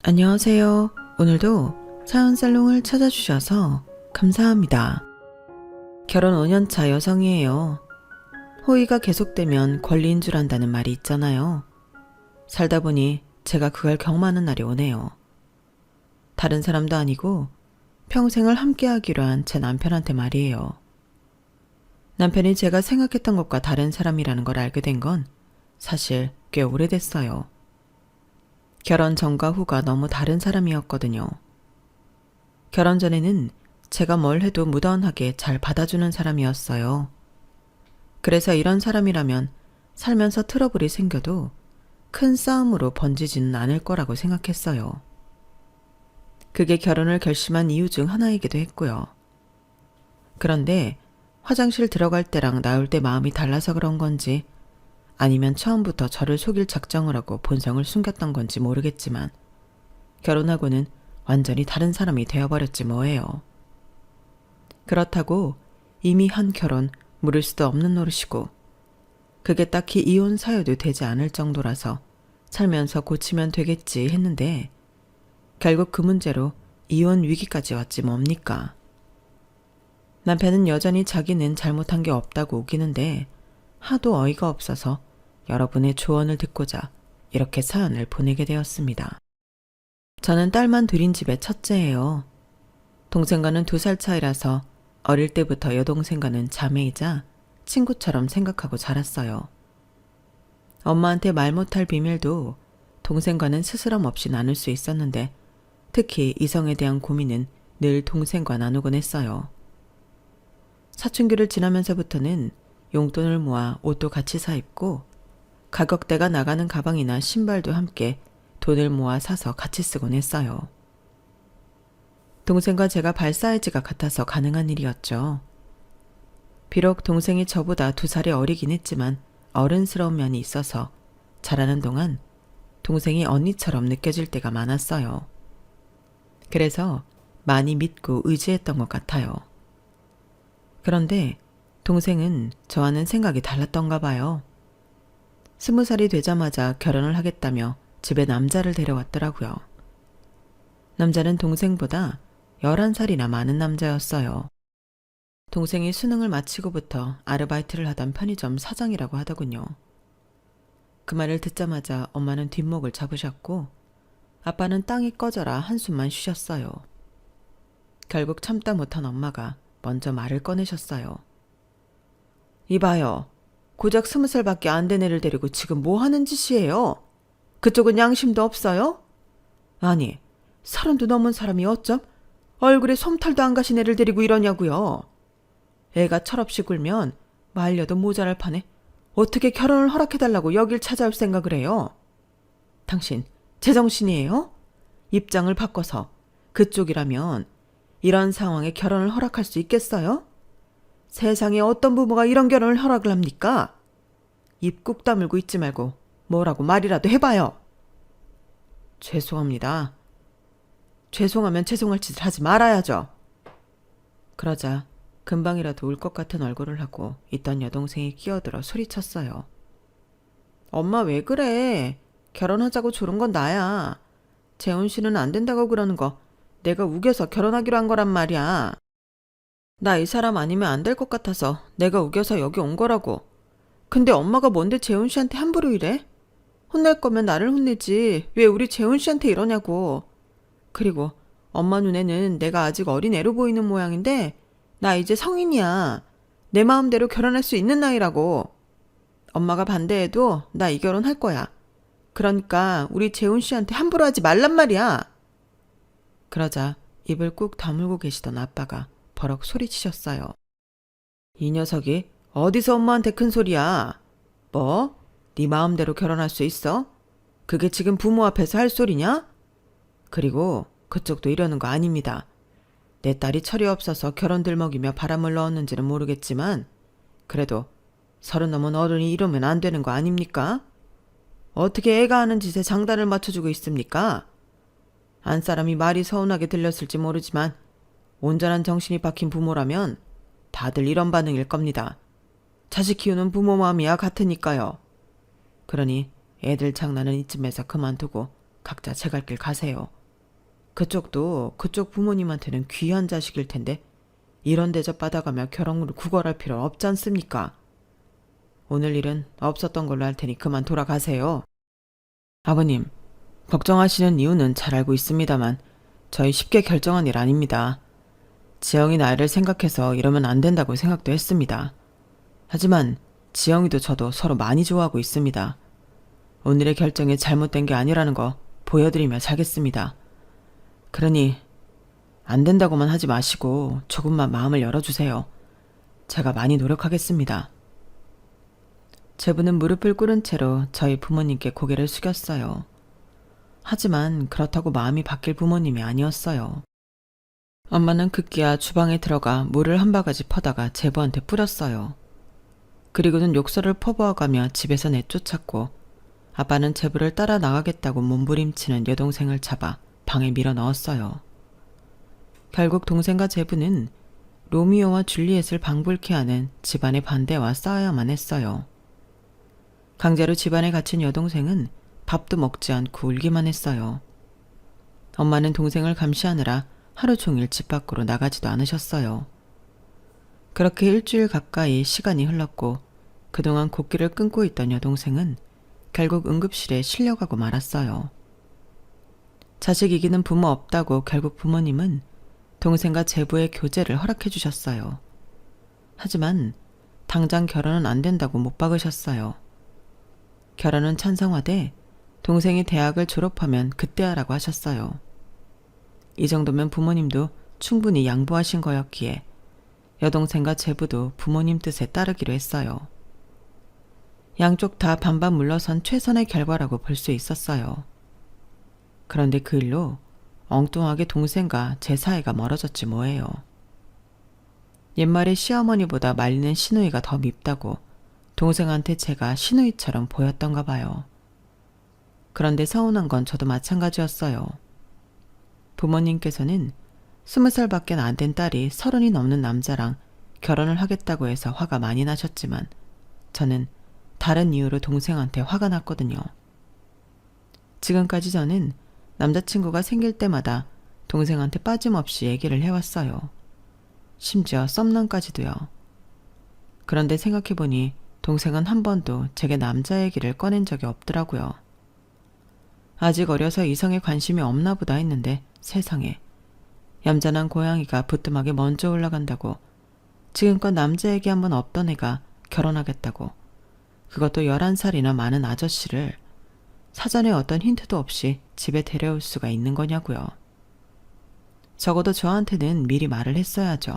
안녕하세요. 오늘도 사연살롱을 찾아주셔서 감사합니다. 결혼 5년차 여성이에요. 호의가 계속되면 권리인 줄 안다는 말이 있잖아요. 살다 보니 제가 그걸 경험하는 날이 오네요. 다른 사람도 아니고 평생을 함께하기로 한 제 남편한테 말이에요. 남편이 제가 생각했던 것과 다른 사람이라는 걸 알게 된 건 사실 꽤 오래됐어요. 결혼 전과 후가 너무 다른 사람이었거든요. 결혼 전에는 제가 뭘 해도 무던하게 잘 받아주는 사람이었어요. 그래서 이런 사람이라면 살면서 트러블이 생겨도 큰 싸움으로 번지지는 않을 거라고 생각했어요. 그게 결혼을 결심한 이유 중 하나이기도 했고요. 그런데 화장실 들어갈 때랑 나올 때 마음이 달라서 그런 건지 아니면 처음부터 저를 속일 작정을 하고 본성을 숨겼던 건지 모르겠지만 결혼하고는 완전히 다른 사람이 되어버렸지 뭐예요. 그렇다고 이미 한 결혼 물을 수도 없는 노릇이고 그게 딱히 이혼 사유도 되지 않을 정도라서 살면서 고치면 되겠지 했는데 결국 그 문제로 이혼 위기까지 왔지 뭡니까. 남편은 여전히 자기는 잘못한 게 없다고 우기는데 하도 어이가 없어서 여러분의 조언을 듣고자 이렇게 사연을 보내게 되었습니다. 저는 딸만 둘인 집의 첫째예요. 동생과는 2살 차이라서 어릴 때부터 여동생과는 자매이자 친구처럼 생각하고 자랐어요. 엄마한테 말 못할 비밀도 동생과는 스스럼 없이 나눌 수 있었는데 특히 이성에 대한 고민은 늘 동생과 나누곤 했어요. 사춘기를 지나면서부터는 용돈을 모아 옷도 같이 사 입고 가격대가 나가는 가방이나 신발도 함께 돈을 모아 사서 같이 쓰곤 했어요. 동생과 제가 발 사이즈가 같아서 가능한 일이었죠. 비록 동생이 저보다 2살이 어리긴 했지만 어른스러운 면이 있어서 자라는 동안 동생이 언니처럼 느껴질 때가 많았어요. 그래서 많이 믿고 의지했던 것 같아요. 그런데 동생은 저와는 생각이 달랐던가 봐요. 20살이 되자마자 결혼을 하겠다며 집에 남자를 데려왔더라고요. 남자는 동생보다 11살이나 많은 남자였어요. 동생이 수능을 마치고부터 아르바이트를 하던 편의점 사장이라고 하더군요. 그 말을 듣자마자 엄마는 뒷목을 잡으셨고 아빠는 땅이 꺼져라 한숨만 쉬셨어요. 결국 참다 못한 엄마가 먼저 말을 꺼내셨어요. 이봐요. 고작 20살밖에 안 된 애를 데리고 지금 뭐 하는 짓이에요? 그쪽은 양심도 없어요? 아니, 30도 넘은 사람이 어쩜 얼굴에 솜털도 안 가신 애를 데리고 이러냐고요. 애가 철없이 굴면 말려도 모자랄 판에 어떻게 결혼을 허락해달라고 여길 찾아올 생각을 해요? 당신 제정신이에요? 입장을 바꿔서 그쪽이라면 이런 상황에 결혼을 허락할 수 있겠어요? 세상에 어떤 부모가 이런 결혼을 허락을 합니까? 입 꾹 다물고 있지 말고 뭐라고 말이라도 해봐요. 죄송합니다. 죄송하면 죄송할 짓을 하지 말아야죠. 그러자 금방이라도 울 것 같은 얼굴을 하고 있던 여동생이 끼어들어 소리쳤어요. 엄마 왜 그래? 결혼하자고 조른 건 나야. 재훈 씨는 안 된다고 그러는 거 내가 우겨서 결혼하기로 한 거란 말이야. 나 이 사람 아니면 안 될 것 같아서 내가 우겨서 여기 온 거라고. 근데 엄마가 뭔데 재훈 씨한테 함부로 이래? 혼낼 거면 나를 혼내지 왜 우리 재훈 씨한테 이러냐고. 그리고 엄마 눈에는 내가 아직 어린 애로 보이는 모양인데 나 이제 성인이야. 내 마음대로 결혼할 수 있는 나이라고. 엄마가 반대해도 나 이 결혼 할 거야. 그러니까 우리 재훈 씨한테 함부로 하지 말란 말이야. 그러자 입을 꾹 다물고 계시던 아빠가 버럭 소리치셨어요. 이 녀석이 어디서 엄마한테 큰 소리야. 뭐? 네 마음대로 결혼할 수 있어? 그게 지금 부모 앞에서 할 소리냐? 그리고 그쪽도 이러는 거 아닙니다. 내 딸이 철이 없어서 결혼 들먹이며 바람을 넣었는지는 모르겠지만 그래도 30 넘은 어른이 이러면 안 되는 거 아닙니까? 어떻게 애가 하는 짓에 장단을 맞춰주고 있습니까? 안 사람이 말이 서운하게 들렸을지 모르지만 온전한 정신이 박힌 부모라면 다들 이런 반응일 겁니다. 자식 키우는 부모 마음이야 같으니까요. 그러니 애들 장난은 이쯤에서 그만두고 각자 제 갈 길 가세요. 그쪽도 그쪽 부모님한테는 귀한 자식일 텐데 이런 대접 받아가며 결혼을 구걸할 필요 없지 않습니까? 오늘 일은 없었던 걸로 할 테니 그만 돌아가세요. 아버님, 걱정하시는 이유는 잘 알고 있습니다만 저희 쉽게 결정한 일 아닙니다. 지영이 나이를 생각해서 이러면 안 된다고 생각도 했습니다. 하지만 지영이도 저도 서로 많이 좋아하고 있습니다. 오늘의 결정이 잘못된 게 아니라는 거 보여드리며 살겠습니다. 그러니 안 된다고만 하지 마시고 조금만 마음을 열어주세요. 제가 많이 노력하겠습니다. 제부는 무릎을 꿇은 채로 저희 부모님께 고개를 숙였어요. 하지만 그렇다고 마음이 바뀔 부모님이 아니었어요. 엄마는 급기야 주방에 들어가 물을 한 바가지 퍼다가 제부한테 뿌렸어요. 그리고는 욕설을 퍼부어가며 집에서 내쫓았고 아빠는 제부를 따라 나가겠다고 몸부림치는 여동생을 잡아 방에 밀어 넣었어요. 결국 동생과 제부는 로미오와 줄리엣을 방불케 하는 집안의 반대와 싸워야만 했어요. 강제로 집안에 갇힌 여동생은 밥도 먹지 않고 울기만 했어요. 엄마는 동생을 감시하느라 하루 종일 집 밖으로 나가지도 않으셨어요. 그렇게 일주일 가까이 시간이 흘렀고 그동안 곡기를 끊고 있던 여동생은 결국 응급실에 실려가고 말았어요. 자식 이기는 부모 없다고 결국 부모님은 동생과 제부의 교제를 허락해 주셨어요. 하지만 당장 결혼은 안 된다고 못 박으셨어요. 결혼은 찬성하되 동생이 대학을 졸업하면 그때 하라고 하셨어요. 이 정도면 부모님도 충분히 양보하신 거였기에 여동생과 제부도 부모님 뜻에 따르기로 했어요. 양쪽 다 반반 물러선 최선의 결과라고 볼 수 있었어요. 그런데 그 일로 엉뚱하게 동생과 제 사이가 멀어졌지 뭐예요. 옛말에 시어머니보다 말리는 시누이가 더 밉다고 동생한테 제가 시누이처럼 보였던가 봐요. 그런데 서운한 건 저도 마찬가지였어요. 부모님께서는 20살밖에 안 된 딸이 30이 넘는 남자랑 결혼을 하겠다고 해서 화가 많이 나셨지만 저는 다른 이유로 동생한테 화가 났거든요. 지금까지 저는 남자친구가 생길 때마다 동생한테 빠짐없이 얘기를 해왔어요. 심지어 썸남까지도요. 그런데 생각해보니 동생은 한 번도 제게 남자 얘기를 꺼낸 적이 없더라고요. 아직 어려서 이성에 관심이 없나 보다 했는데 세상에 얌전한 고양이가 부뚜막에 먼저 올라간다고 지금껏 남자 얘기 한 번 없던 애가 결혼하겠다고 그것도 11살이나 많은 아저씨를 사전에 어떤 힌트도 없이 집에 데려올 수가 있는 거냐고요. 적어도 저한테는 미리 말을 했어야죠.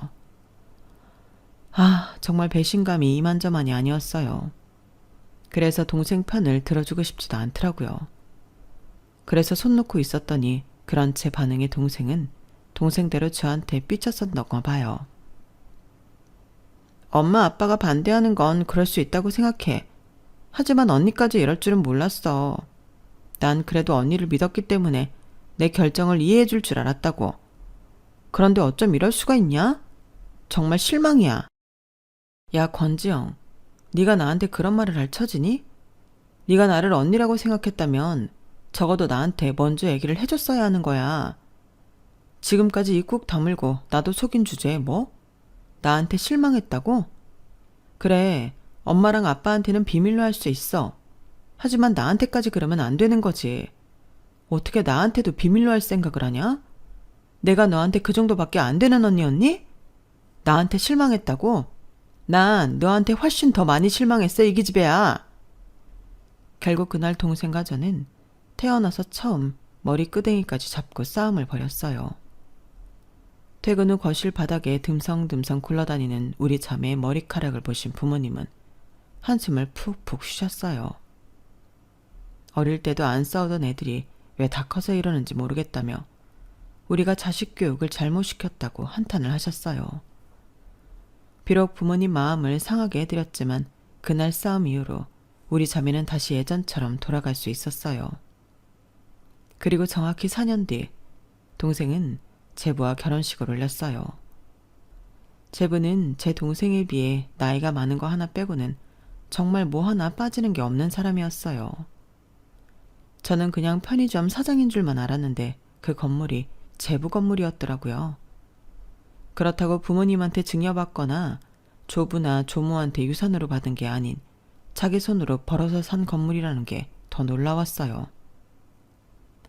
정말 배신감이 이만저만이 아니었어요. 그래서 동생 편을 들어주고 싶지도 않더라고요. 그래서 손 놓고 있었더니 그런 제 반응에 동생은 동생대로 저한테 삐쳤었던가 봐요. 엄마 아빠가 반대하는 건 그럴 수 있다고 생각해. 하지만 언니까지 이럴 줄은 몰랐어. 난 그래도 언니를 믿었기 때문에 내 결정을 이해해 줄 줄 알았다고. 그런데 어쩜 이럴 수가 있냐? 정말 실망이야. 야 권지영, 네가 나한테 그런 말을 할 처지니? 네가 나를 언니라고 생각했다면 적어도 나한테 먼저 얘기를 해줬어야 하는 거야. 지금까지 입국 다물고 나도 속인 주제에 뭐? 나한테 실망했다고? 그래, 엄마랑 아빠한테는 비밀로 할 수 있어. 하지만 나한테까지 그러면 안 되는 거지. 어떻게 나한테도 비밀로 할 생각을 하냐? 내가 너한테 그 정도밖에 안 되는 언니였니? 나한테 실망했다고? 난 너한테 훨씬 더 많이 실망했어, 이 기집애야. 결국 그날 동생과 저는 태어나서 처음 머리 끄댕이까지 잡고 싸움을 벌였어요. 퇴근 후 거실 바닥에 듬성듬성 굴러다니는 우리 자매의 머리카락을 보신 부모님은 한숨을 푹푹 쉬셨어요. 어릴 때도 안 싸우던 애들이 왜 다 커서 이러는지 모르겠다며 우리가 자식 교육을 잘못 시켰다고 한탄을 하셨어요. 비록 부모님 마음을 상하게 해드렸지만 그날 싸움 이후로 우리 자매는 다시 예전처럼 돌아갈 수 있었어요. 그리고 정확히 4년 뒤 동생은 제부와 결혼식을 올렸어요. 제부는 제 동생에 비해 나이가 많은 거 하나 빼고는 정말 뭐 하나 빠지는 게 없는 사람이었어요. 저는 그냥 편의점 사장인 줄만 알았는데 그 건물이 제부 건물이었더라고요. 그렇다고 부모님한테 증여받거나 조부나 조모한테 유산으로 받은 게 아닌 자기 손으로 벌어서 산 건물이라는 게 더 놀라웠어요.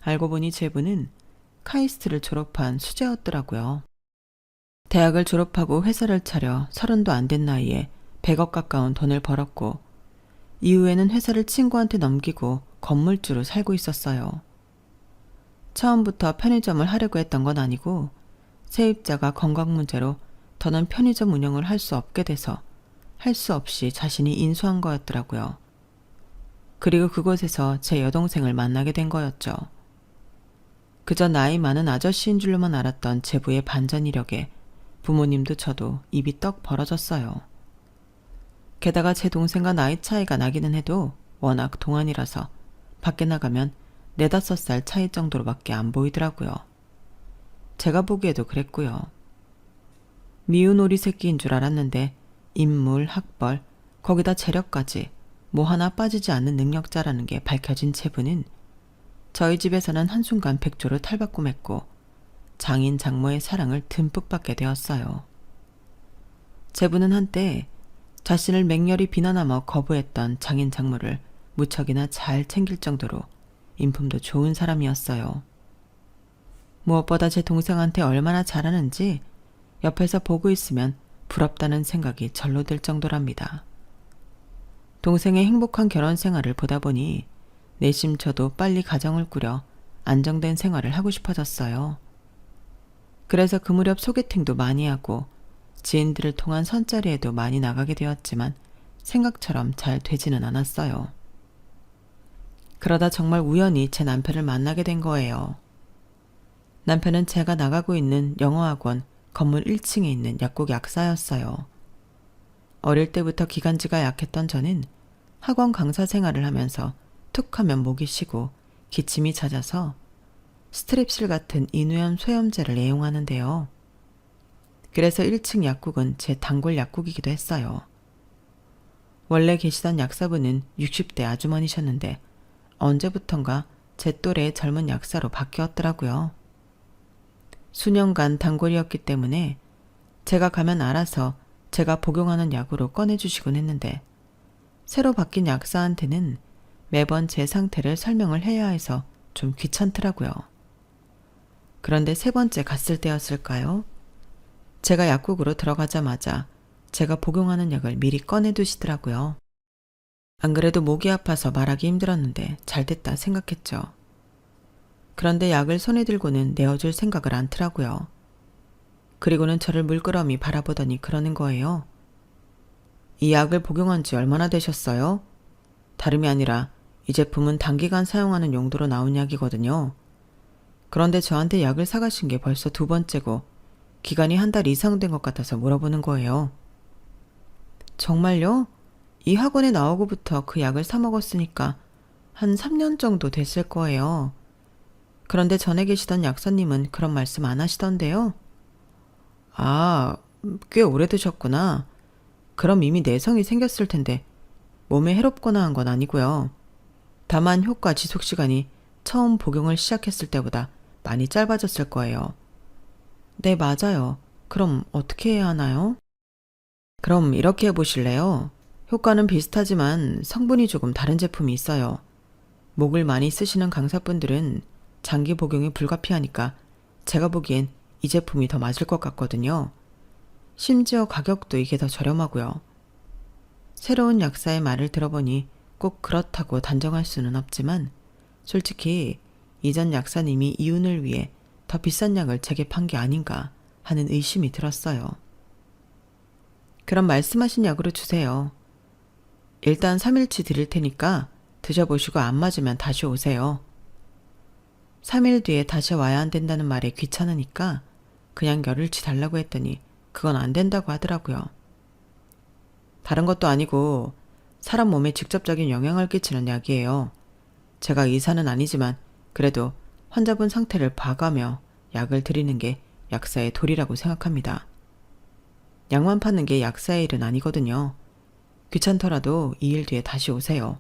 알고 보니 제부는 카이스트를 졸업한 수재였더라고요. 대학을 졸업하고 회사를 차려 30도 안 된 나이에 100억 가까운 돈을 벌었고 이후에는 회사를 친구한테 넘기고 건물주로 살고 있었어요. 처음부터 편의점을 하려고 했던 건 아니고 세입자가 건강 문제로 더는 편의점 운영을 할 수 없게 돼서 할 수 없이 자신이 인수한 거였더라고요. 그리고 그곳에서 제 여동생을 만나게 된 거였죠. 그저 나이 많은 아저씨인 줄로만 알았던 제부의 반전 이력에 부모님도 저도 입이 떡 벌어졌어요. 게다가 제 동생과 나이 차이가 나기는 해도 워낙 동안이라서 밖에 나가면 4~5살 차이 정도로밖에 안 보이더라고요. 제가 보기에도 그랬고요. 미운 오리 새끼인 줄 알았는데 인물, 학벌, 거기다 재력까지 뭐 하나 빠지지 않는 능력자라는 게 밝혀진 제부는 저희 집에서는 한순간 백조를 탈바꿈했고 장인 장모의 사랑을 듬뿍 받게 되었어요. 제부는 한때 자신을 맹렬히 비난하며 거부했던 장인 장모를 무척이나 잘 챙길 정도로 인품도 좋은 사람이었어요. 무엇보다 제 동생한테 얼마나 잘하는지 옆에서 보고 있으면 부럽다는 생각이 절로 들 정도랍니다. 동생의 행복한 결혼 생활을 보다 보니 내심 저도 빨리 가정을 꾸려 안정된 생활을 하고 싶어졌어요. 그래서 그 무렵 소개팅도 많이 하고 지인들을 통한 선자리에도 많이 나가게 되었지만 생각처럼 잘 되지는 않았어요. 그러다 정말 우연히 제 남편을 만나게 된 거예요. 남편은 제가 나가고 있는 영어학원 건물 1층에 있는 약국 약사였어요. 어릴 때부터 기관지가 약했던 저는 학원 강사 생활을 하면서 툭 하면 목이 쉬고 기침이 잦아서 스트랩실 같은 인후염 소염제를 애용하는데요. 그래서 1층 약국은 제 단골 약국이기도 했어요. 원래 계시던 약사분은 60대 아주머니셨는데 언제부턴가 제 또래의 젊은 약사로 바뀌었더라고요. 수년간 단골이었기 때문에 제가 가면 알아서 제가 복용하는 약으로 꺼내주시곤 했는데 새로 바뀐 약사한테는 매번 제 상태를 설명을 해야 해서 좀 귀찮더라고요. 그런데 3번째 갔을 때였을까요? 제가 약국으로 들어가자마자 제가 복용하는 약을 미리 꺼내두시더라고요. 안 그래도 목이 아파서 말하기 힘들었는데 잘됐다 생각했죠. 그런데 약을 손에 들고는 내어줄 생각을 않더라고요. 그리고는 저를 물끄러미 바라보더니 그러는 거예요. 이 약을 복용한 지 얼마나 되셨어요? 다름이 아니라 이 제품은 단기간 사용하는 용도로 나온 약이거든요. 그런데 저한테 약을 사가신 게 벌써 2번째고 기간이 1달 이상 된 것 같아서 물어보는 거예요. 정말요? 이 학원에 나오고부터 그 약을 사 먹었으니까 한 3년 정도 됐을 거예요. 그런데 전에 계시던 약사님은 그런 말씀 안 하시던데요. 아, 꽤 오래되셨구나. 그럼 이미 내성이 생겼을 텐데 몸에 해롭거나 한 건 아니고요. 다만 효과 지속 시간이 처음 복용을 시작했을 때보다 많이 짧아졌을 거예요. 네, 맞아요. 그럼 어떻게 해야 하나요? 그럼 이렇게 해보실래요? 효과는 비슷하지만 성분이 조금 다른 제품이 있어요. 목을 많이 쓰시는 강사분들은 장기 복용이 불가피하니까 제가 보기엔 이 제품이 더 맞을 것 같거든요. 심지어 가격도 이게 더 저렴하고요. 새로운 약사의 말을 들어보니 꼭 그렇다고 단정할 수는 없지만 솔직히 이전 약사님이 이윤을 위해 더 비싼 약을 제게 판 게 아닌가 하는 의심이 들었어요. 그럼 말씀하신 약으로 주세요. 일단 3일치 드릴 테니까 드셔보시고 안 맞으면 다시 오세요. 3일 뒤에 다시 와야 안 된다는 말에 귀찮으니까 그냥 열흘치 달라고 했더니 그건 안 된다고 하더라고요. 다른 것도 아니고 사람 몸에 직접적인 영향을 끼치는 약이에요. 제가 의사는 아니지만 그래도 환자분 상태를 봐가며 약을 드리는 게 약사의 도리라고 생각합니다. 약만 파는 게 약사의 일은 아니거든요. 귀찮더라도 2일 뒤에 다시 오세요.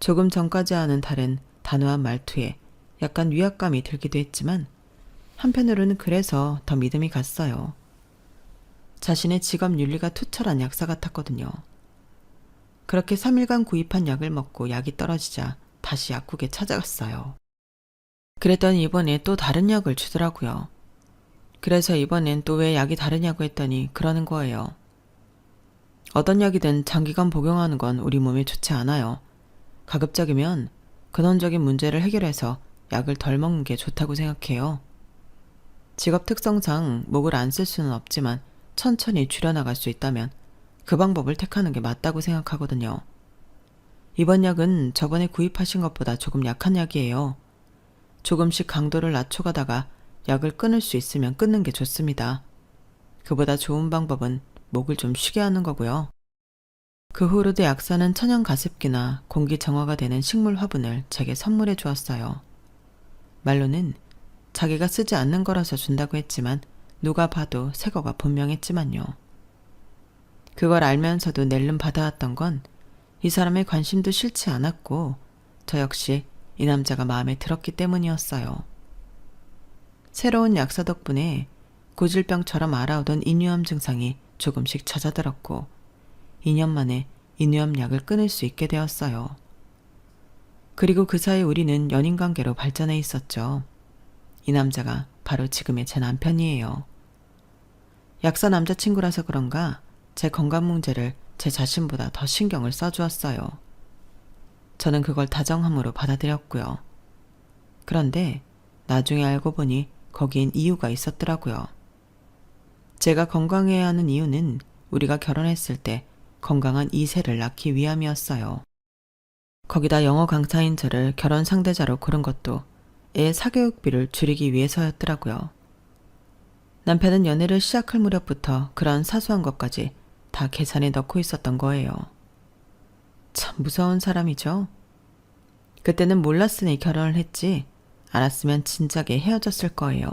조금 전까지와는 다른 단호한 말투에 약간 위압감이 들기도 했지만 한편으로는 그래서 더 믿음이 갔어요. 자신의 직업 윤리가 투철한 약사 같았거든요. 그렇게 3일간 구입한 약을 먹고 약이 떨어지자 다시 약국에 찾아갔어요. 그랬더니 이번에 또 다른 약을 주더라고요. 그래서 이번엔 또 왜 약이 다르냐고 했더니 그러는 거예요. 어떤 약이든 장기간 복용하는 건 우리 몸에 좋지 않아요. 가급적이면 근원적인 문제를 해결해서 약을 덜 먹는 게 좋다고 생각해요. 직업 특성상 목을 안 쓸 수는 없지만 천천히 줄여나갈 수 있다면 그 방법을 택하는 게 맞다고 생각하거든요. 이번 약은 저번에 구입하신 것보다 조금 약한 약이에요. 조금씩 강도를 낮춰가다가 약을 끊을 수 있으면 끊는 게 좋습니다. 그보다 좋은 방법은 목을 좀 쉬게 하는 거고요. 그 후로도 약사는 천연 가습기나 공기 정화가 되는 식물 화분을 제게 선물해 주었어요. 말로는 자기가 쓰지 않는 거라서 준다고 했지만 누가 봐도 새 거가 분명했지만요. 그걸 알면서도 낼름 받아왔던 건 이 사람의 관심도 싫지 않았고 저 역시 이 남자가 마음에 들었기 때문이었어요. 새로운 약사 덕분에 고질병처럼 알아오던 인유암 증상이 조금씩 잦아들었고 2년 만에 인유암 약을 끊을 수 있게 되었어요. 그리고 그 사이 우리는 연인관계로 발전해 있었죠. 이 남자가 바로 지금의 제 남편이에요. 약사 남자친구라서 그런가 제 건강 문제를 제 자신보다 더 신경을 써주었어요. 저는 그걸 다정함으로 받아들였고요. 그런데 나중에 알고 보니 거기엔 이유가 있었더라고요. 제가 건강해야 하는 이유는 우리가 결혼했을 때 건강한 2세를 낳기 위함이었어요. 거기다 영어 강사인 저를 결혼 상대자로 고른 것도 애 사교육비를 줄이기 위해서였더라고요. 남편은 연애를 시작할 무렵부터 그런 사소한 것까지 다 계산에 넣고 있었던 거예요. 참 무서운 사람이죠. 그때는 몰랐으니 결혼을 했지 알았으면 진작에 헤어졌을 거예요.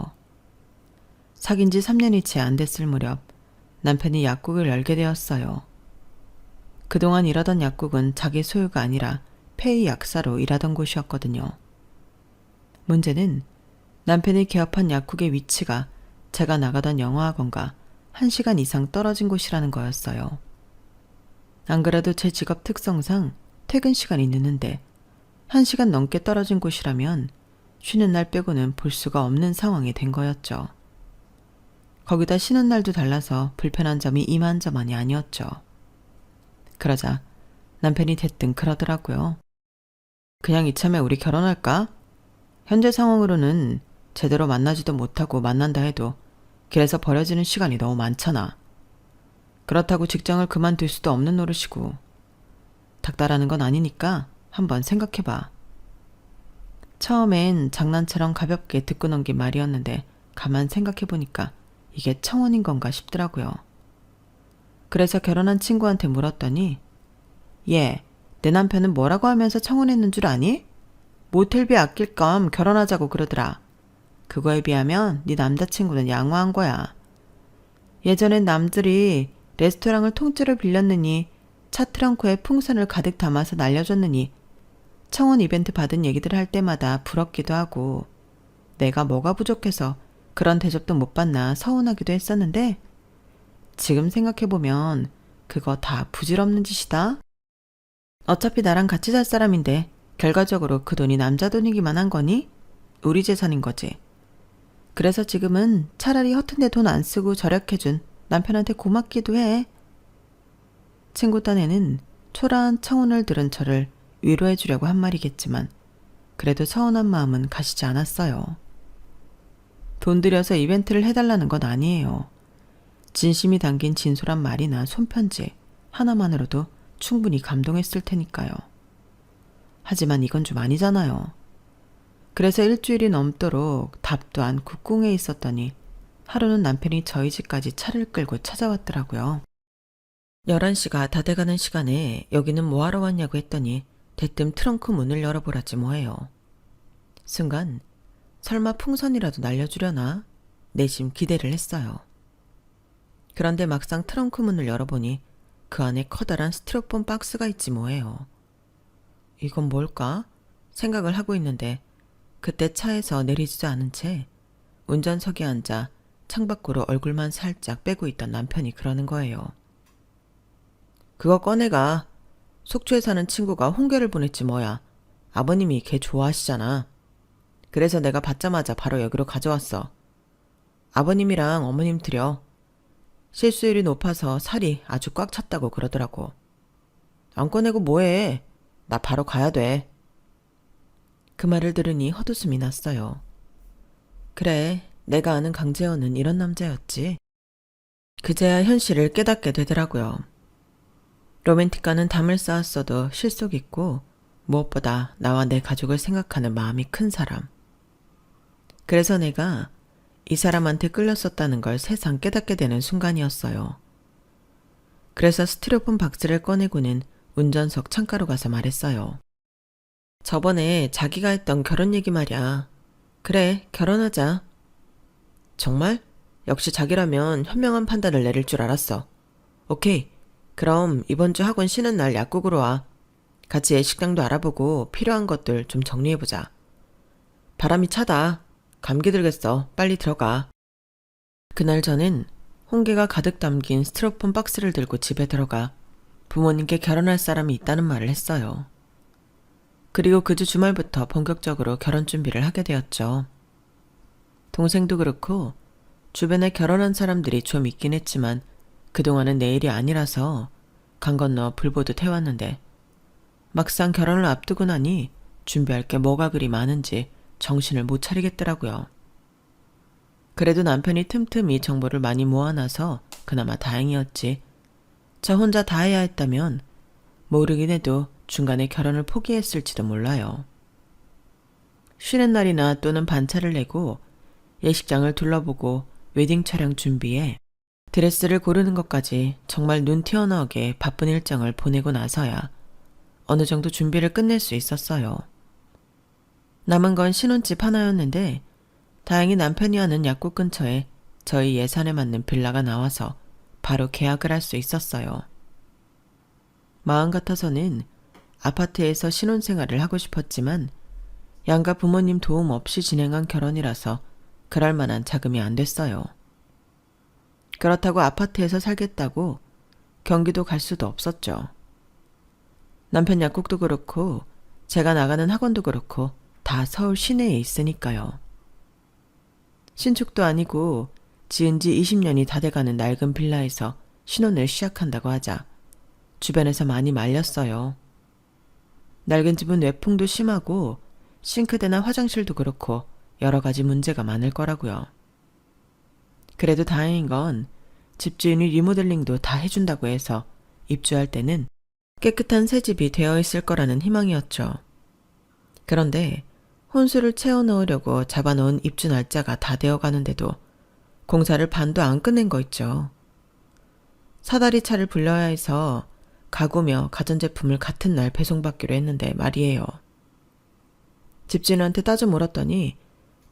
사귄 지 3년이 채 안 됐을 무렵 남편이 약국을 열게 되었어요. 그동안 일하던 약국은 자기 소유가 아니라 폐의 약사로 일하던 곳이었거든요. 문제는 남편이 개업한 약국의 위치가 제가 나가던 영어학원과 1시간 이상 떨어진 곳이라는 거였어요. 안 그래도 제 직업 특성상 퇴근 시간이 늦는데 1시간 넘게 떨어진 곳이라면 쉬는 날 빼고는 볼 수가 없는 상황이 된 거였죠. 거기다 쉬는 날도 달라서 불편한 점이 이만저만이 아니었죠. 그러자 남편이 대뜸 그러더라고요. 그냥 이참에 우리 결혼할까? 현재 상황으로는 제대로 만나지도 못하고 만난다 해도 길에서 버려지는 시간이 너무 많잖아. 그렇다고 직장을 그만둘 수도 없는 노릇이고 닥달하는 건 아니니까 한번 생각해봐. 처음엔 장난처럼 가볍게 듣고 넘긴 말이었는데 가만 생각해보니까 이게 청혼인 건가 싶더라고요. 그래서 결혼한 친구한테 물었더니 얘, 내 남편은 뭐라고 하면서 청혼했는 줄 아니? 모텔비 아낄 겸 결혼하자고 그러더라. 그거에 비하면 네 남자친구는 양호한 거야. 예전엔 남들이 레스토랑을 통째로 빌렸느니 차 트렁크에 풍선을 가득 담아서 날려줬느니 청혼 이벤트 받은 얘기들 할 때마다 부럽기도 하고 내가 뭐가 부족해서 그런 대접도 못 받나 서운하기도 했었는데 지금 생각해보면 그거 다 부질없는 짓이다. 어차피 나랑 같이 살 사람인데 결과적으로 그 돈이 남자 돈이기만 한 거니? 우리 재산인 거지. 그래서 지금은 차라리 허튼데 돈 안 쓰고 절약해준 남편한테 고맙기도 해. 친구 딴에는 초라한 청혼을 들은 저를 위로해 주려고 한 말이겠지만 그래도 서운한 마음은 가시지 않았어요. 돈 들여서 이벤트를 해달라는 건 아니에요. 진심이 담긴 진솔한 말이나 손편지 하나만으로도 충분히 감동했을 테니까요. 하지만 이건 좀 아니잖아요. 그래서 일주일이 넘도록 답도 않고 꿍해 있었더니 하루는 남편이 저희 집까지 차를 끌고 찾아왔더라고요. 11시가 다 돼가는 시간에 여기는 뭐하러 왔냐고 했더니 대뜸 트렁크 문을 열어보라지 뭐해요. 순간 설마 풍선이라도 날려주려나 내심 기대를 했어요. 그런데 막상 트렁크 문을 열어보니 그 안에 커다란 스티로폼 박스가 있지 뭐해요. 이건 뭘까? 생각을 하고 있는데 그때 차에서 내리지도 않은 채 운전석에 앉아 창밖으로 얼굴만 살짝 빼고 있던 남편이 그러는 거예요. 그거 꺼내가. 속초에 사는 친구가 홍게를 보냈지 뭐야. 아버님이 걔 좋아하시잖아. 그래서 내가 받자마자 바로 여기로 가져왔어. 아버님이랑 어머님 드려. 실수율이 높아서 살이 아주 꽉 찼다고 그러더라고. 안 꺼내고 뭐해. 나 바로 가야 돼. 그 말을 들으니 헛웃음이 났어요. 그래, 내가 아는 강재원은 이런 남자였지. 그제야 현실을 깨닫게 되더라고요. 로맨틱가는 담을 쌓았어도 실속 있고 무엇보다 나와 내 가족을 생각하는 마음이 큰 사람. 그래서 내가 이 사람한테 끌렸었다는 걸 새삼 깨닫게 되는 순간이었어요. 그래서 스티로폼 박스를 꺼내고는 운전석 창가로 가서 말했어요. 저번에 자기가 했던 결혼 얘기 말이야. 그래, 결혼하자. 정말? 역시 자기라면 현명한 판단을 내릴 줄 알았어. 오케이. 그럼 이번 주 학원 쉬는 날 약국으로 와. 같이 예식장도 알아보고 필요한 것들 좀 정리해보자. 바람이 차다. 감기 들겠어. 빨리 들어가. 그날 저는 홍게가 가득 담긴 스티로폼 박스를 들고 집에 들어가 부모님께 결혼할 사람이 있다는 말을 했어요. 그리고 그 주 주말부터 본격적으로 결혼 준비를 하게 되었죠. 동생도 그렇고 주변에 결혼한 사람들이 좀 있긴 했지만 그동안은 내 일이 아니라서 강 건너 불보듯 해왔는데 막상 결혼을 앞두고 나니 준비할 게 뭐가 그리 많은지 정신을 못 차리겠더라고요. 그래도 남편이 틈틈이 정보를 많이 모아놔서 그나마 다행이었지. 저 혼자 다 해야 했다면 모르긴 해도 중간에 결혼을 포기했을지도 몰라요. 쉬는 날이나 또는 반차를 내고 예식장을 둘러보고 웨딩 촬영 준비에 드레스를 고르는 것까지 정말 눈 튀어나오게 바쁜 일정을 보내고 나서야 어느 정도 준비를 끝낼 수 있었어요. 남은 건 신혼집 하나였는데 다행히 남편이 하는 약국 근처에 저희 예산에 맞는 빌라가 나와서 바로 계약을 할 수 있었어요. 마음 같아서는 아파트에서 신혼생활을 하고 싶었지만 양가 부모님 도움 없이 진행한 결혼이라서 그럴 만한 자금이 안 됐어요. 그렇다고 아파트에서 살겠다고 경기도 갈 수도 없었죠. 남편 약국도 그렇고 제가 나가는 학원도 그렇고 다 서울 시내에 있으니까요. 신축도 아니고 지은 지 20년이 다 돼가는 낡은 빌라에서 신혼을 시작한다고 하자 주변에서 많이 말렸어요. 낡은 집은 외풍도 심하고 싱크대나 화장실도 그렇고 여러 가지 문제가 많을 거라고요. 그래도 다행인 건 집주인이 리모델링도 다 해준다고 해서 입주할 때는 깨끗한 새 집이 되어 있을 거라는 희망이었죠. 그런데 혼수를 채워 넣으려고 잡아놓은 입주 날짜가 다 되어 가는데도 공사를 반도 안 끝낸 거 있죠. 사다리 차를 불러야 해서 가구며 가전제품을 같은 날 배송받기로 했는데 말이에요. 집주인한테 따져 물었더니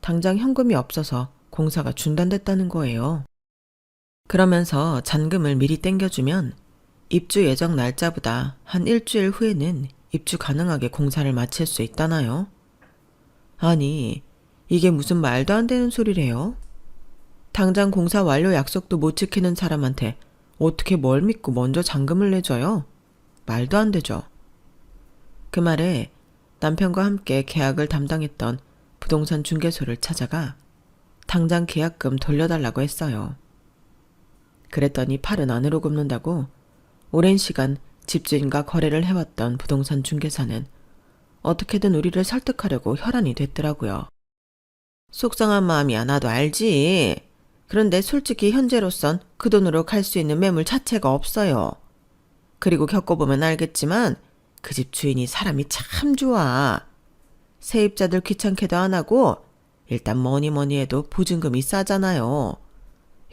당장 현금이 없어서 공사가 중단됐다는 거예요. 그러면서 잔금을 미리 땡겨주면 입주 예정 날짜보다 한 일주일 후에는 입주 가능하게 공사를 마칠 수 있다나요? 아니, 이게 무슨 말도 안 되는 소리래요? 당장 공사 완료 약속도 못 지키는 사람한테 어떻게 뭘 믿고 먼저 잔금을 내줘요? 말도 안 되죠. 그 말에 남편과 함께 계약을 담당했던 부동산 중개소를 찾아가 당장 계약금 돌려달라고 했어요. 그랬더니 팔은 안으로 굽는다고 오랜 시간 집주인과 거래를 해왔던 부동산 중개사는 어떻게든 우리를 설득하려고 혈안이 됐더라고요. 속상한 마음이야 나도 알지. 그런데 솔직히 현재로선 그 돈으로 갈 수 있는 매물 자체가 없어요. 그리고 겪어보면 알겠지만 그 집 주인이 사람이 참 좋아. 세입자들 귀찮게도 안 하고 일단 뭐니 해도 보증금이 싸잖아요.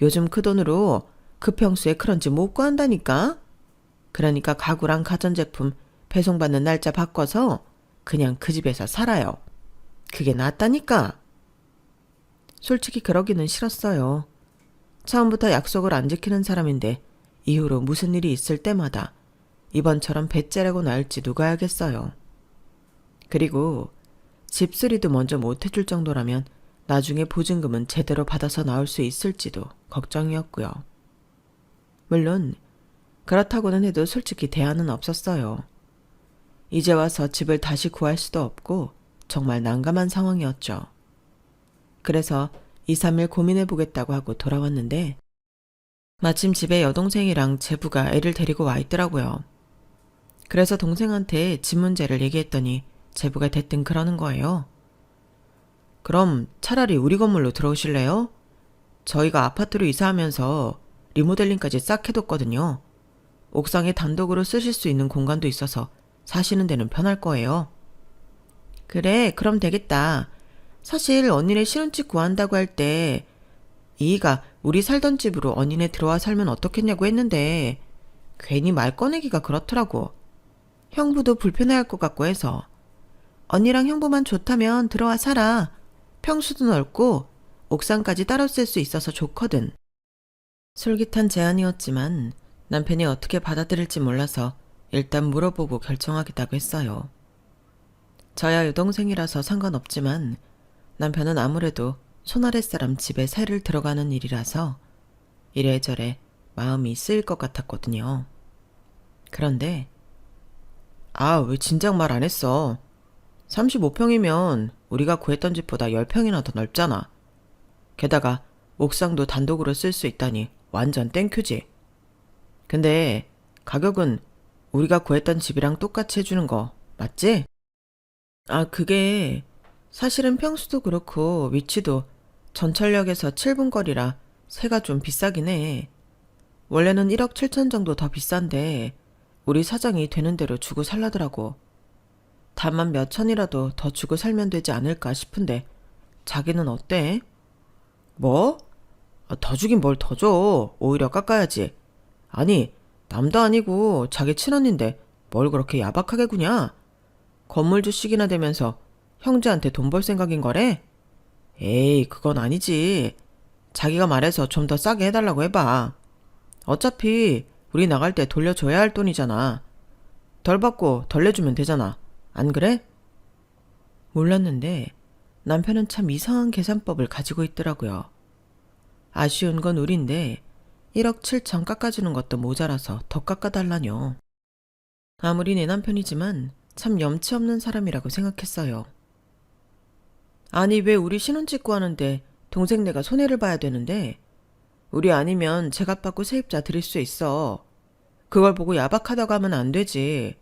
요즘 그 돈으로 그 평수에 그런 집 못 구한다니까. 그러니까 가구랑 가전제품 배송받는 날짜 바꿔서 그냥 그 집에서 살아요. 그게 낫다니까. 솔직히 그러기는 싫었어요. 처음부터 약속을 안 지키는 사람인데 이후로 무슨 일이 있을 때마다 이번처럼 배째라고 나올지 누가 알겠어요. 그리고 집수리도 먼저 못 해줄 정도라면 나중에 보증금은 제대로 받아서 나올 수 있을지도 걱정이었고요. 물론 그렇다고는 해도 솔직히 대안은 없었어요. 이제 와서 집을 다시 구할 수도 없고 정말 난감한 상황이었죠. 그래서 2, 3일 고민해보겠다고 하고 돌아왔는데 마침 집에 여동생이랑 제부가 애를 데리고 와 있더라고요. 그래서 동생한테 집 문제를 얘기했더니 제부가 대뜸 그러는 거예요. 그럼 차라리 우리 건물로 들어오실래요? 저희가 아파트로 이사하면서 리모델링까지 싹 해뒀거든요. 옥상에 단독으로 쓰실 수 있는 공간도 있어서 사시는 데는 편할 거예요. 그래, 그럼 되겠다. 사실 언니네 신혼집 구한다고 할 때 이희가 우리 살던 집으로 언니네 들어와 살면 어떻겠냐고 했는데 괜히 말 꺼내기가 그렇더라고. 형부도 불편해할 것 같고 해서. 언니랑 형부만 좋다면 들어와 살아. 평수도 넓고 옥상까지 따로 쓸 수 있어서 좋거든. 솔깃한 제안이었지만 남편이 어떻게 받아들일지 몰라서 일단 물어보고 결정하겠다고 했어요. 저야 여동생이라서 상관없지만 남편은 아무래도 손아랫사람 집에 새를 들어가는 일이라서 이래저래 마음이 쓰일 것 같았거든요. 그런데 왜 진작 말 안 했어. 35평이면 우리가 구했던 집보다 10평이나 더 넓잖아. 게다가 옥상도 단독으로 쓸 수 있다니 완전 땡큐지. 근데 가격은 우리가 구했던 집이랑 똑같이 해주는 거 맞지? 그게 사실은 평수도 그렇고 위치도 전철역에서 7분 거리라 세가 좀 비싸긴 해. 원래는 1억 7천 정도 더 비싼데 우리 사장이 되는 대로 주고 살라더라고. 다만 몇 천이라도 더 주고 살면 되지 않을까 싶은데 자기는 어때? 뭐? 더 주긴 뭘 더 줘. 오히려 깎아야지. 아니, 남도 아니고 자기 친언니인데 뭘 그렇게 야박하게 구냐? 건물주식이나 되면서 형제한테 돈 벌 생각인 거래? 에이, 그건 아니지. 자기가 말해서 좀 더 싸게 해달라고 해봐. 어차피 우리 나갈 때 돌려줘야 할 돈이잖아. 덜 받고 덜 내주면 되잖아. 안 그래? 몰랐는데 남편은 참 이상한 계산법을 가지고 있더라고요. 아쉬운 건 우린데 1억 7천 깎아주는 것도 모자라서 더 깎아달라뇨. 아무리 내 남편이지만 참 염치 없는 사람이라고 생각했어요. 아니 왜 우리 신혼집 구하는데 동생네가 손해를 봐야 되는데 우리 아니면 제값 받고 세입자 드릴 수 있어. 그걸 보고 야박하다고 하면 안 되지.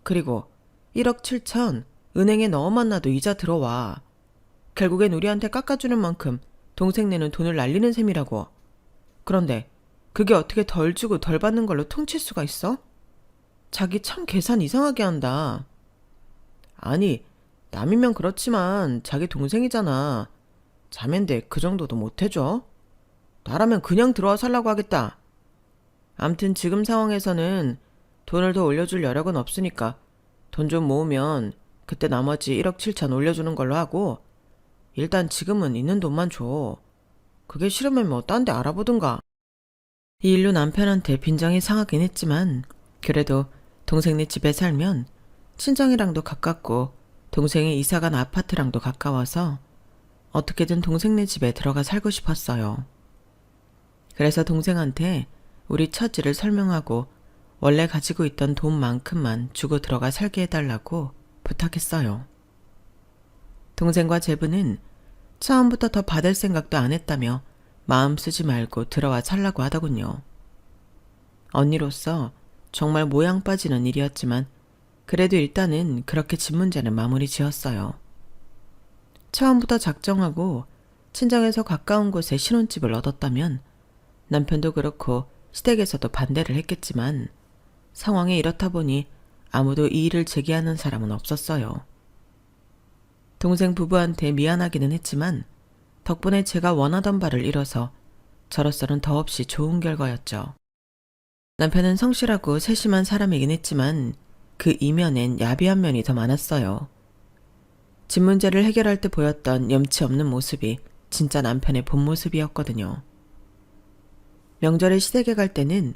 그리고 1억 7천 은행에 넣어만 놔도 이자 들어와. 결국엔 우리한테 깎아주는 만큼 동생네는 돈을 날리는 셈이라고. 그런데 그게 어떻게 덜 주고 덜 받는 걸로 퉁칠 수가 있어? 자기 참 계산 이상하게 한다. 아니 남이면 그렇지만 자기 동생이잖아. 자매인데 그 정도도 못 해줘? 나라면 그냥 들어와 살라고 하겠다. 암튼 지금 상황에서는 돈을 더 올려줄 여력은 없으니까 돈 좀 모으면 그때 나머지 1억 7천 올려주는 걸로 하고 일단 지금은 있는 돈만 줘. 그게 싫으면 뭐 딴 데 알아보든가. 이 일로 남편한테 빈정이 상하긴 했지만 그래도 동생네 집에 살면 친정이랑도 가깝고 동생이 이사간 아파트랑도 가까워서 어떻게든 동생네 집에 들어가 살고 싶었어요. 그래서 동생한테 우리 처지를 설명하고 원래 가지고 있던 돈만큼만 주고 들어가 살게 해달라고 부탁했어요. 동생과 제부는 처음부터 더 받을 생각도 안 했다며 마음 쓰지 말고 들어와 살라고 하더군요. 언니로서 정말 모양 빠지는 일이었지만 그래도 일단은 그렇게 집 문제는 마무리 지었어요. 처음부터 작정하고 친정에서 가까운 곳에 신혼집을 얻었다면 남편도 그렇고 시댁에서도 반대를 했겠지만 상황이 이렇다 보니 아무도 이의를 제기하는 사람은 없었어요. 동생 부부한테 미안하기는 했지만 덕분에 제가 원하던 바를 이뤄서 저로서는 더없이 좋은 결과였죠. 남편은 성실하고 세심한 사람이긴 했지만 그 이면엔 야비한 면이 더 많았어요. 집 문제를 해결할 때 보였던 염치 없는 모습이 진짜 남편의 본 모습이었거든요. 명절에 시댁에 갈 때는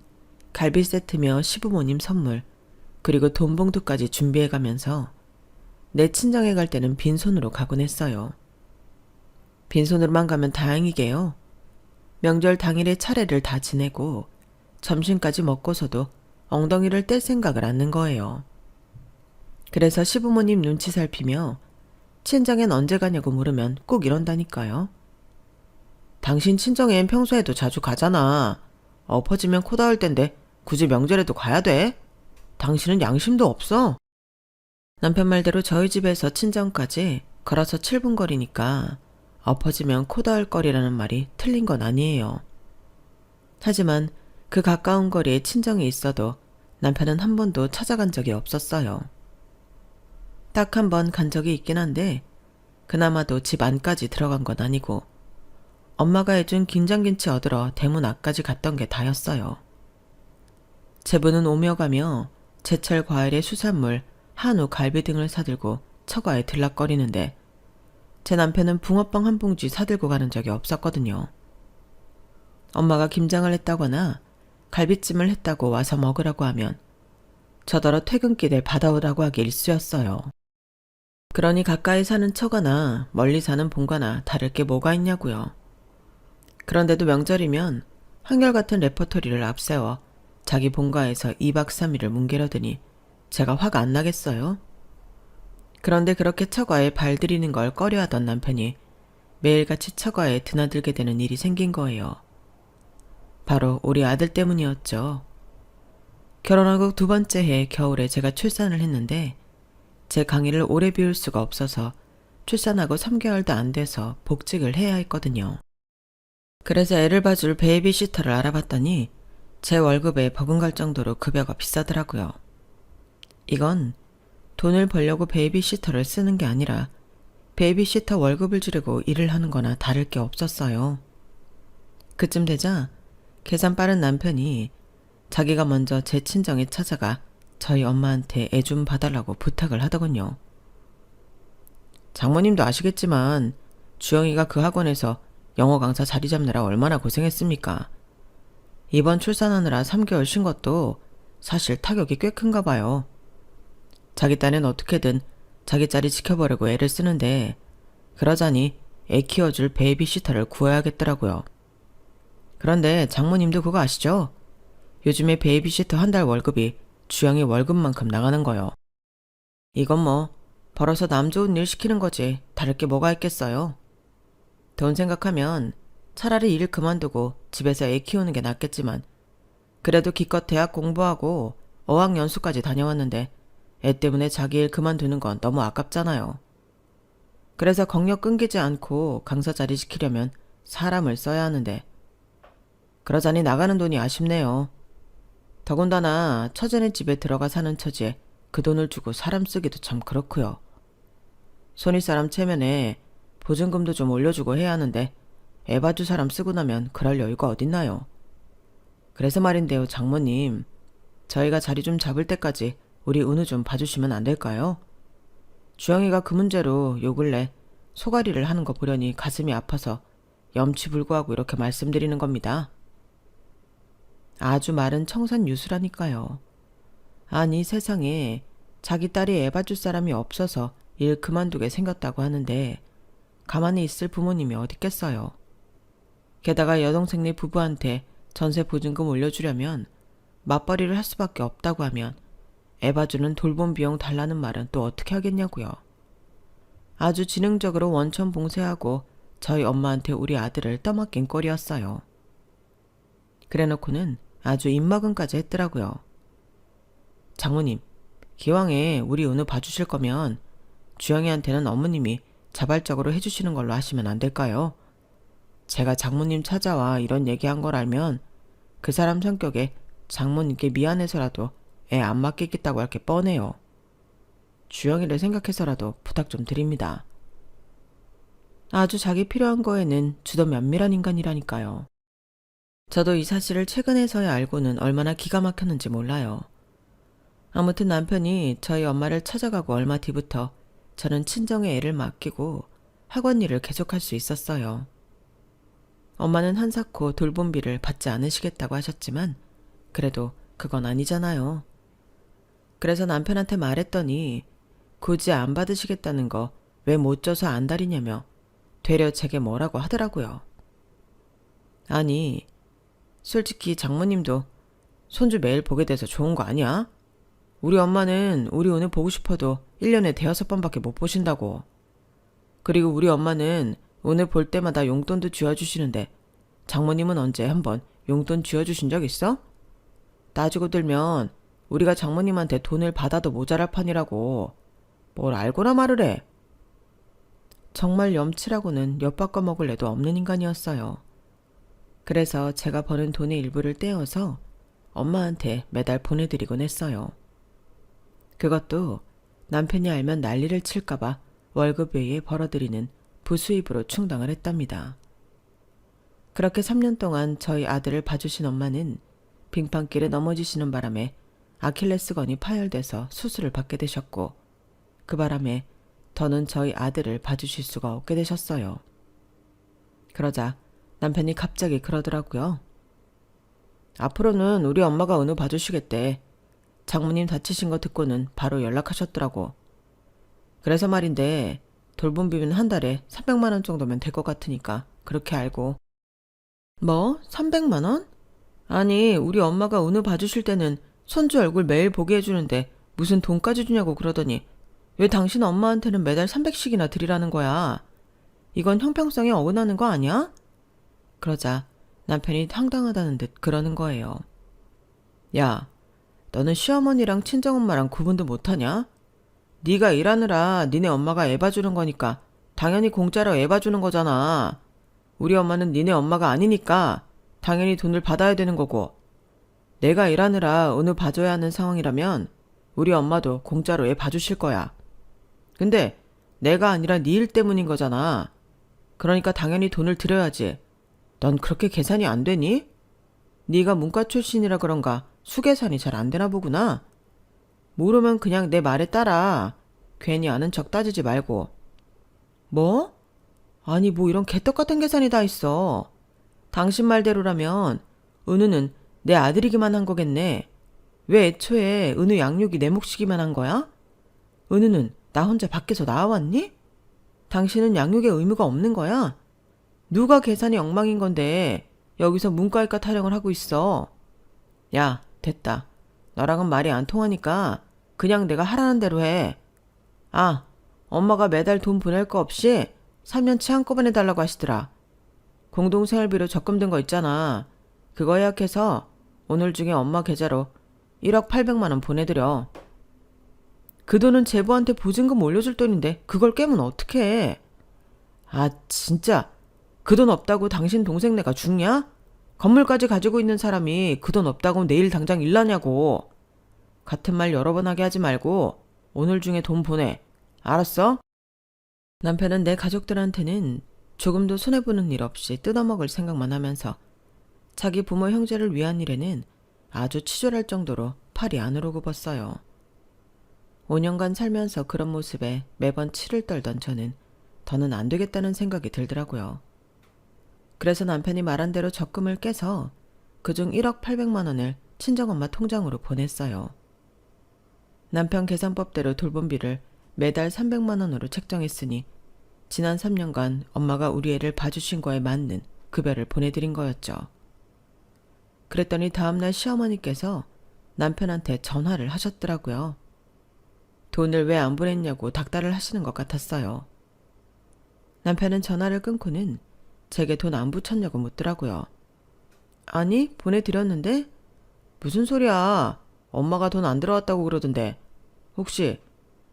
갈비 세트며 시부모님 선물 그리고 돈 봉투까지 준비해가면서 내 친정에 갈 때는 빈손으로 가곤 했어요. 빈손으로만 가면 다행이게요. 명절 당일에 차례를 다 지내고 점심까지 먹고서도 엉덩이를 뗄 생각을 않는 거예요. 그래서 시부모님 눈치 살피며 친정엔 언제 가냐고 물으면 꼭 이런다니까요. 당신 친정엔 평소에도 자주 가잖아. 엎어지면 코 닿을 텐데 굳이 명절에도 가야 돼? 당신은 양심도 없어. 남편 말대로 저희 집에서 친정까지 걸어서 7분 거리니까 엎어지면 코 닿을 거리라는 말이 틀린 건 아니에요. 하지만 그 가까운 거리에 친정이 있어도 남편은 한 번도 찾아간 적이 없었어요. 딱 한 번 간 적이 있긴 한데 그나마도 집 안까지 들어간 건 아니고 엄마가 해준 김장김치 얻으러 대문 앞까지 갔던 게 다였어요. 제부는 오며 가며 제철 과일에 수산물, 한우, 갈비 등을 사들고 처가에 들락거리는데 제 남편은 붕어빵 한 봉지 사들고 가는 적이 없었거든요. 엄마가 김장을 했다거나 갈비찜을 했다고 와서 먹으라고 하면 저더러 퇴근길에 받아오라고 하기 일쑤였어요. 그러니 가까이 사는 처가나 멀리 사는 본가나 다를 게 뭐가 있냐고요. 그런데도 명절이면 한결같은 레퍼토리를 앞세워 자기 본가에서 2박 3일을 뭉개려더니 제가 화가 안 나겠어요? 그런데 그렇게 처가에 발들이는 걸 꺼려하던 남편이 매일같이 처가에 드나들게 되는 일이 생긴 거예요. 바로 우리 아들 때문이었죠. 결혼하고 2번째 해 겨울에 제가 출산을 했는데 제 강의를 오래 비울 수가 없어서 출산하고 3개월도 안 돼서 복직을 해야 했거든요. 그래서 애를 봐줄 베이비시터를 알아봤더니 제 월급에 버금갈 정도로 급여가 비싸더라고요. 이건 돈을 벌려고 베이비시터를 쓰는 게 아니라 베이비시터 월급을 주려고 일을 하는 거나 다를 게 없었어요. 그쯤 되자 계산 빠른 남편이 자기가 먼저 제 친정에 찾아가 저희 엄마한테 애 좀 봐달라고 부탁을 하더군요. 장모님도 아시겠지만 주영이가 그 학원에서 영어 강사 자리 잡느라 얼마나 고생했습니까? 이번 출산하느라 3개월 쉰 것도 사실 타격이 꽤 큰가 봐요. 자기 딸은 어떻게든 자기 자리 지켜보려고 애를 쓰는데 그러자니 애 키워줄 베이비시터를 구해야겠더라고요. 그런데 장모님도 그거 아시죠? 요즘에 베이비시터 한 달 월급이 주영이 월급만큼 나가는 거요. 이건 뭐 벌어서 남 좋은 일 시키는 거지 다를 게 뭐가 있겠어요. 돈 생각하면 차라리 일 그만두고 집에서 애 키우는 게 낫겠지만 그래도 기껏 대학 공부하고 어학연수까지 다녀왔는데 애 때문에 자기 일 그만두는 건 너무 아깝잖아요. 그래서 경력 끊기지 않고 강사 자리 지키려면 사람을 써야 하는데 그러자니 나가는 돈이 아쉽네요. 더군다나 처제네 집에 들어가 사는 처지에 그 돈을 주고 사람 쓰기도 참 그렇고요. 손윗사람 체면에 보증금도 좀 올려주고 해야 하는데 애 봐줄 사람 쓰고 나면 그럴 여유가 어딨나요. 그래서 말인데요, 장모님. 저희가 자리 좀 잡을 때까지 우리 은우 좀 봐주시면 안 될까요? 주영이가 그 문제로 요 근래 소가리를 하는 거 보려니 가슴이 아파서 염치불구하고 이렇게 말씀드리는 겁니다. 아주 마른 청산유수라니까요. 아니 세상에 자기 딸이 애 봐줄 사람이 없어서 일 그만두게 생겼다고 하는데 가만히 있을 부모님이 어딨겠어요. 게다가 여동생네 부부한테 전세 보증금 올려주려면 맞벌이를 할 수밖에 없다고 하면 애 봐주는 돌봄 비용 달라는 말은 또 어떻게 하겠냐고요. 아주 지능적으로 원천 봉쇄하고 저희 엄마한테 우리 아들을 떠맡긴 꼴이었어요. 그래놓고는 아주 입막음까지 했더라고요. 장모님, 기왕에 우리 은우 봐주실 거면 주영이한테는 어머님이 자발적으로 해주시는 걸로 하시면 안 될까요? 제가 장모님 찾아와 이런 얘기한 걸 알면 그 사람 성격에 장모님께 미안해서라도 애 안 맡기겠다고 할 게 뻔해요. 주영이를 생각해서라도 부탁 좀 드립니다. 아주 자기 필요한 거에는 주도 면밀한 인간이라니까요. 저도 이 사실을 최근에서야 알고는 얼마나 기가 막혔는지 몰라요. 아무튼 남편이 저희 엄마를 찾아가고 얼마 뒤부터 저는 친정에 애를 맡기고 학원 일을 계속할 수 있었어요. 엄마는 한사코 돌봄비를 받지 않으시겠다고 하셨지만 그래도 그건 아니잖아요. 그래서 남편한테 말했더니 굳이 안 받으시겠다는 거 왜 못 줘서 안달이냐며 되려 제게 뭐라고 하더라고요. 아니, 솔직히 장모님도 손주 매일 보게 돼서 좋은 거 아니야? 우리 엄마는 우리 은우 보고 싶어도 1년에 대여섯 번밖에 못 보신다고. 그리고 우리 엄마는 은우 볼 때마다 용돈도 쥐어주시는데 장모님은 언제 한번 용돈 쥐어주신 적 있어? 따지고 들면 우리가 장모님한테 돈을 받아도 모자랄 판이라고. 뭘 알고나 말을 해. 정말 염치라고는 엿바꿔 먹을 애도 없는 인간이었어요. 그래서 제가 버는 돈의 일부를 떼어서 엄마한테 매달 보내드리곤 했어요. 그것도 남편이 알면 난리를 칠까봐 월급 외에 벌어들이는 부수입으로 충당을 했답니다. 그렇게 3년 동안 저희 아들을 봐주신 엄마는 빙판길에 넘어지시는 바람에 아킬레스건이 파열돼서 수술을 받게 되셨고, 그 바람에 더는 저희 아들을 봐주실 수가 없게 되셨어요. 그러자 남편이 갑자기 그러더라고요. 앞으로는 우리 엄마가 은우 봐주시겠대. 장모님 다치신 거 듣고는 바로 연락하셨더라고. 그래서 말인데 돌봄비는 한 달에 300만 원 정도면 될 것 같으니까 그렇게 알고. 뭐? 300만 원? 아니, 우리 엄마가 은우 봐주실 때는 손주 얼굴 매일 보게 해주는데 무슨 돈까지 주냐고 그러더니 왜 당신 엄마한테는 매달 300씩이나 드리라는 거야? 이건 형평성에 어긋나는 거 아니야? 그러자 남편이 황당하다는 듯 그러는 거예요. 야, 너는 시어머니랑 친정엄마랑 구분도 못하냐? 네가 일하느라 니네 엄마가 애 봐주는 거니까 당연히 공짜로 애 봐주는 거잖아. 우리 엄마는 니네 엄마가 아니니까 당연히 돈을 받아야 되는 거고, 내가 일하느라 은우 봐줘야 하는 상황이라면 우리 엄마도 공짜로 애 봐주실 거야. 근데 내가 아니라 네 일 때문인 거잖아. 그러니까 당연히 돈을 드려야지. 넌 그렇게 계산이 안 되니? 네가 문과 출신이라 그런가 수계산이 잘 안 되나 보구나. 모르면 그냥 내 말에 따라. 괜히 아는 척 따지지 말고. 뭐? 아니, 뭐 이런 개떡 같은 계산이 다 있어. 당신 말대로라면 은우는 내 아들이기만 한 거겠네. 왜 애초에 은우 양육이 내 몫이기만 한 거야? 은우는 나 혼자 밖에서 나와왔니? 당신은 양육의 의무가 없는 거야? 누가 계산이 엉망인 건데 여기서 문과일과 타령을 하고 있어. 야, 됐다. 너랑은 말이 안 통하니까 그냥 내가 하라는 대로 해. 아, 엄마가 매달 돈 보낼 거 없이 3년치 한꺼번에 달라고 하시더라. 공동생활비로 적금든 거 있잖아. 그거 예약해서 오늘 중에 엄마 계좌로 1억 800만 원 보내드려. 그 돈은 제부한테 보증금 올려줄 돈인데 그걸 깨면 어떡해. 아, 진짜 그 돈 없다고 당신 동생네가 죽냐? 건물까지 가지고 있는 사람이 그 돈 없다고 내일 당장 일나냐고. 같은 말 여러 번 하게 하지 말고 오늘 중에 돈 보내. 알았어? 남편은 내 가족들한테는 조금도 손해보는 일 없이 뜯어먹을 생각만 하면서 자기 부모 형제를 위한 일에는 아주 치졸할 정도로 팔이 안으로 굽었어요. 5년간 살면서 그런 모습에 매번 치를 떨던 저는 더는 안 되겠다는 생각이 들더라고요. 그래서 남편이 말한 대로 적금을 깨서 그중 1억 800만 원을 친정엄마 통장으로 보냈어요. 남편 계산법대로 돌봄비를 매달 300만 원으로 책정했으니 지난 3년간 엄마가 우리 애를 봐주신 거에 맞는 급여를 보내드린 거였죠. 그랬더니 다음날 시어머니께서 남편한테 전화를 하셨더라고요. 돈을 왜 안 보냈냐고 닥달을 하시는 것 같았어요. 남편은 전화를 끊고는 제게 돈 안 붙였냐고 묻더라고요. 아니, 보내드렸는데? 무슨 소리야. 엄마가 돈 안 들어왔다고 그러던데. 혹시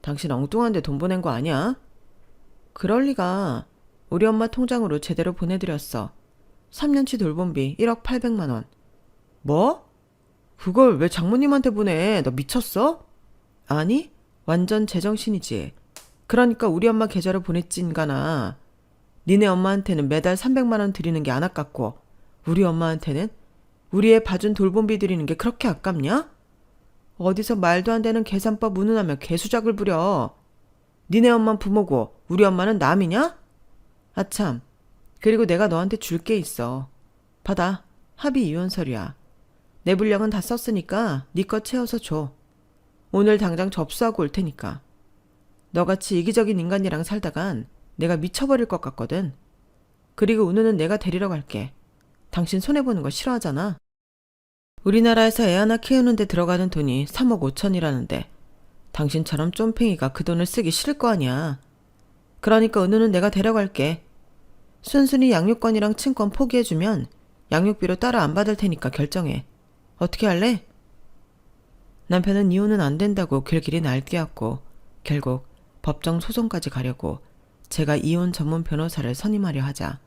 당신 엉뚱한데 돈 보낸 거 아니야? 그럴 리가. 우리 엄마 통장으로 제대로 보내드렸어. 3년치 돌봄비 1억 800만 원. 뭐? 그걸 왜 장모님한테 보내? 너 미쳤어? 아니, 완전 제정신이지. 그러니까 우리 엄마 계좌로 보냈지 인간아. 니네 엄마한테는 매달 300만 원 드리는 게 안 아깝고 우리 엄마한테는 우리 애 봐준 돌봄비 드리는 게 그렇게 아깝냐? 어디서 말도 안 되는 계산법 운운하며 개수작을 부려. 니네 엄마는 부모고 우리 엄마는 남이냐? 아참, 그리고 내가 너한테 줄 게 있어. 받아. 합의 이혼 서류야. 내 분량은 다 썼으니까 네 거 채워서 줘. 오늘 당장 접수하고 올 테니까. 너같이 이기적인 인간이랑 살다간 내가 미쳐버릴 것 같거든. 그리고 은우는 내가 데리러 갈게. 당신 손해보는 거 싫어하잖아. 우리나라에서 애 하나 키우는데 들어가는 돈이 3억 5천이라는데 당신처럼 쫌팽이가 그 돈을 쓰기 싫을 거 아니야. 그러니까 은우는 내가 데려갈게. 순순히 양육권이랑 친권 포기해주면 양육비로 따로 안 받을 테니까 결정해. 어떻게 할래? 남편은 이혼은 안 된다고 길길이 날뛰었고 결국 법정 소송까지 가려고 제가 이혼 전문 변호사를 선임하려 하자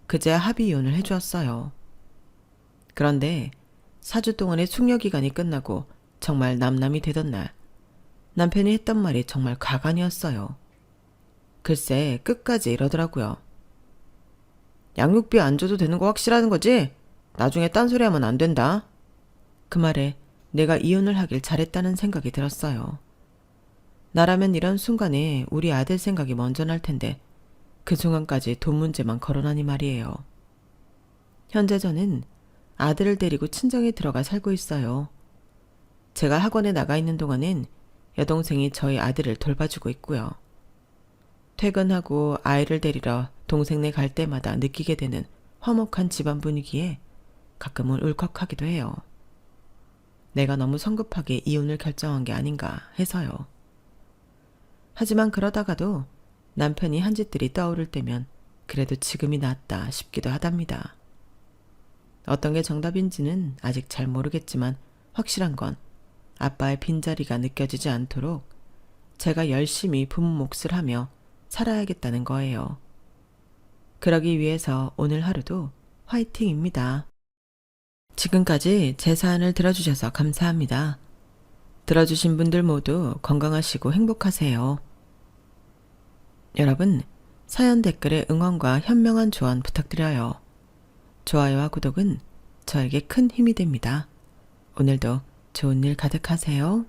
그제야 합의 이혼을 해주었어요. 그런데 4주 동안의 숙려기간이 끝나고 정말 남남이 되던 날 남편이 했던 말이 정말 가관이었어요. 글쎄 끝까지 이러더라고요. 양육비 안 줘도 되는 거 확실하는 거지? 나중에 딴소리 하면 안 된다. 그 말에 내가 이혼을 하길 잘했다는 생각이 들었어요. 나라면 이런 순간에 우리 아들 생각이 먼저 날 텐데 그 순간까지 돈 문제만 거론하니 말이에요. 현재 저는 아들을 데리고 친정에 들어가 살고 있어요. 제가 학원에 나가 있는 동안엔 여동생이 저희 아들을 돌봐주고 있고요. 퇴근하고 아이를 데리러 동생네 갈 때마다 느끼게 되는 화목한 집안 분위기에 가끔은 울컥하기도 해요. 내가 너무 성급하게 이혼을 결정한 게 아닌가 해서요. 하지만 그러다가도 남편이 한 짓들이 떠오를 때면 그래도 지금이 낫다 싶기도 하답니다. 어떤 게 정답인지는 아직 잘 모르겠지만 확실한 건 아빠의 빈자리가 느껴지지 않도록 제가 열심히 부모 몫을 하며 살아야겠다는 거예요. 그러기 위해서 오늘 하루도 화이팅입니다. 지금까지 제 사연을 들어주셔서 감사합니다. 들어주신 분들 모두 건강하시고 행복하세요. 여러분, 사연 댓글에 응원과 현명한 조언 부탁드려요. 좋아요와 구독은 저에게 큰 힘이 됩니다. 오늘도 좋은 일 가득하세요.